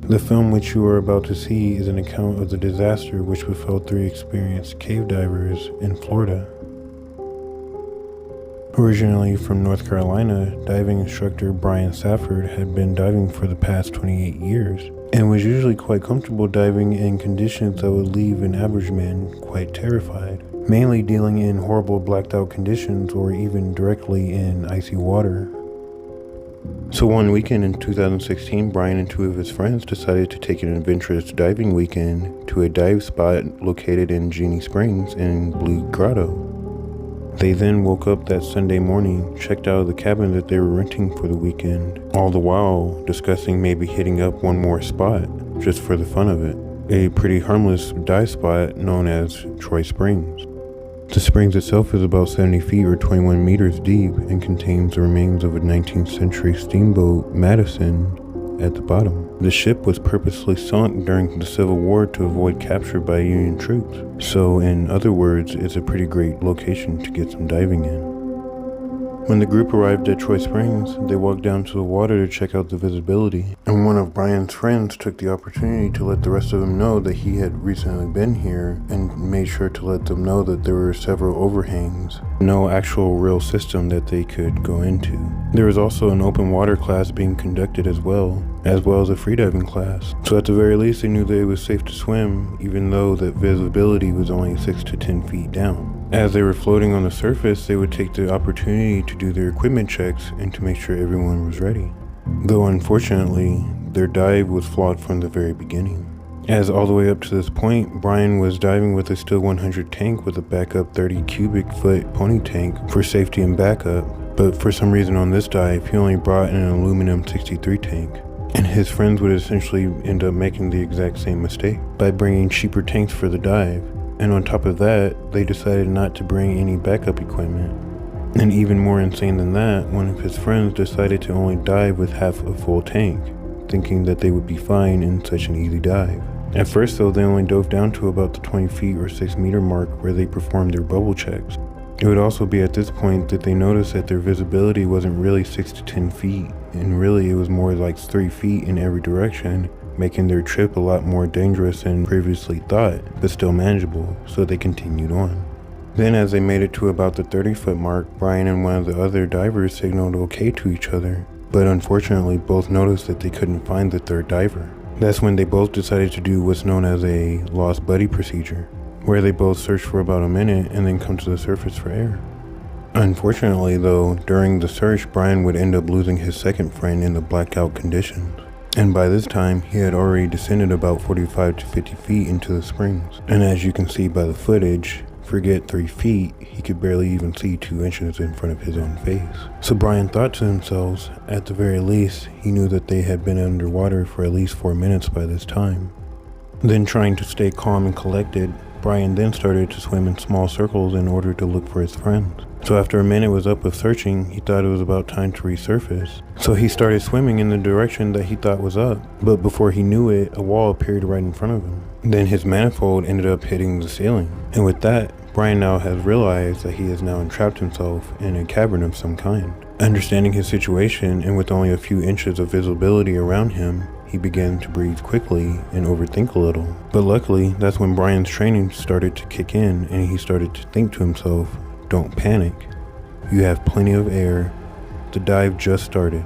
The film which you are about to see is an account of the disaster which befell 3 experienced cave divers in Florida. Originally from North Carolina, diving instructor Bryan Safford had been diving for the past 28 years and was usually quite comfortable diving in conditions that would leave an average man quite terrified, mainly dealing in horrible blacked out conditions or even directly in icy water. So one weekend in 2016, Bryan and 2 of his friends decided to take an adventurous diving weekend to a dive spot located in Genie Springs in Blue Grotto. They then woke up that Sunday morning, checked out of the cabin that they were renting for the weekend, all the while discussing maybe hitting up one more spot, just for the fun of it. A pretty harmless dive spot known as Troy Springs. The springs itself is about 70 feet or 21 meters deep and contains the remains of a 19th century steamboat, Madison, at the bottom. The ship was purposely sunk during the Civil War to avoid capture by Union troops. So in other words, it's a pretty great location to get some diving in. When the group arrived at Troy Springs, they walked down to the water to check out the visibility, and one of Bryan's friends took the opportunity to let the rest of them know that he had recently been here and made sure to let them know that there were several overhangs, no actual real system that they could go into. There was also an open water class being conducted as well as a freediving class. So at the very least they knew that it was safe to swim, even though that visibility was only 6 to 10 feet down. As they were floating on the surface, they would take the opportunity to do their equipment checks and to make sure everyone was ready. Though unfortunately, their dive was flawed from the very beginning. As all the way up to this point, Bryan was diving with a Still 100 tank with a backup 30 cubic foot pony tank for safety and backup, but for some reason on this dive, he only brought an aluminum 63 tank. And his friends would essentially end up making the exact same mistake by bringing cheaper tanks for the dive. And on top of that, they decided not to bring any backup equipment. And even more insane than that, one of his friends decided to only dive with half a full tank, thinking that they would be fine in such an easy dive. At first though, they only dove down to about the 20 feet or 6 meter mark where they performed their bubble checks. It would also be at this point that they noticed that their visibility wasn't really 6 to 10 feet, and really it was more like 3 feet in every direction, making their trip a lot more dangerous than previously thought, but still manageable, so they continued on. Then as they made it to about the 30-foot mark, Bryan and one of the other divers signaled okay to each other, but unfortunately both noticed that they couldn't find the third diver. That's when they both decided to do what's known as a lost buddy procedure, where they both search for about a minute and then come to the surface for air. Unfortunately though, during the search, Bryan would end up losing his second friend in the blackout conditions. And by this time, he had already descended about 45 to 50 feet into the springs. And as you can see by the footage, forget 3 feet, he could barely even see 2 inches in front of his own face. So Bryan thought to himself, at the very least, he knew that they had been underwater for at least 4 minutes by this time. Then trying to stay calm and collected, Bryan then started to swim in small circles in order to look for his friends. So after a minute was up of searching, he thought it was about time to resurface. So he started swimming in the direction that he thought was up, but before he knew it, a wall appeared right in front of him. Then his manifold ended up hitting the ceiling. And with that, Bryan now has realized that he has now entrapped himself in a cavern of some kind. Understanding his situation, and with only a few inches of visibility around him, he began to breathe quickly and overthink a little. But luckily, that's when Bryan's training started to kick in, and he started to think to himself, don't panic. You have plenty of air. The dive just started.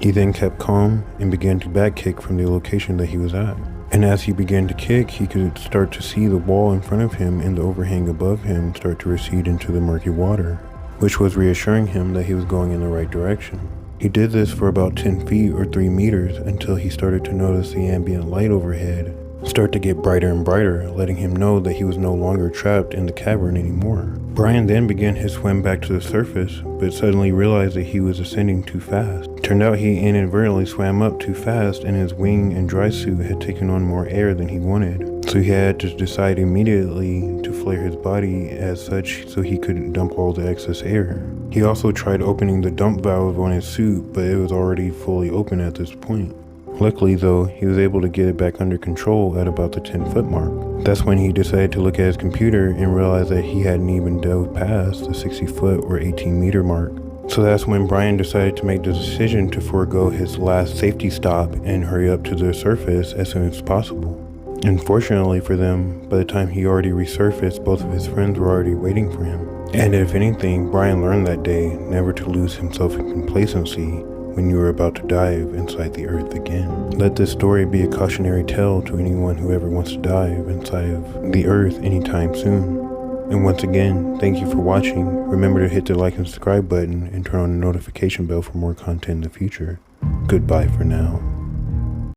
He then kept calm and began to back kick from the location that he was at. And as he began to kick, he could start to see the wall in front of him and the overhang above him start to recede into the murky water, which was reassuring him that he was going in the right direction. He did this for about 10 feet or 3 meters until he started to notice the ambient light overhead start to get brighter and brighter, letting him know that he was no longer trapped in the cavern anymore. Bryan then began his swim back to the surface, but suddenly realized that he was ascending too fast. Turned out he inadvertently swam up too fast, and his wing and dry suit had taken on more air than he wanted. So he had to decide immediately to flare his body as such so he could dump all the excess air. He also tried opening the dump valve on his suit, but it was already fully open at this point. Luckily though, he was able to get it back under control at about the 10-foot mark. That's when he decided to look at his computer and realized that he hadn't even dove past the 60-foot or 18-meter mark. So that's when Bryan decided to make the decision to forego his last safety stop and hurry up to the surface as soon as possible. Unfortunately for them, by the time he already resurfaced, both of his friends were already waiting for him. And if anything, Bryan learned that day never to lose himself in complacency when you are about to dive inside the earth again. Let this story be a cautionary tale to anyone who ever wants to dive inside of the earth anytime soon. And once again, thank you for watching. Remember to hit the like and subscribe button and turn on the notification bell for more content in the future. Goodbye for now.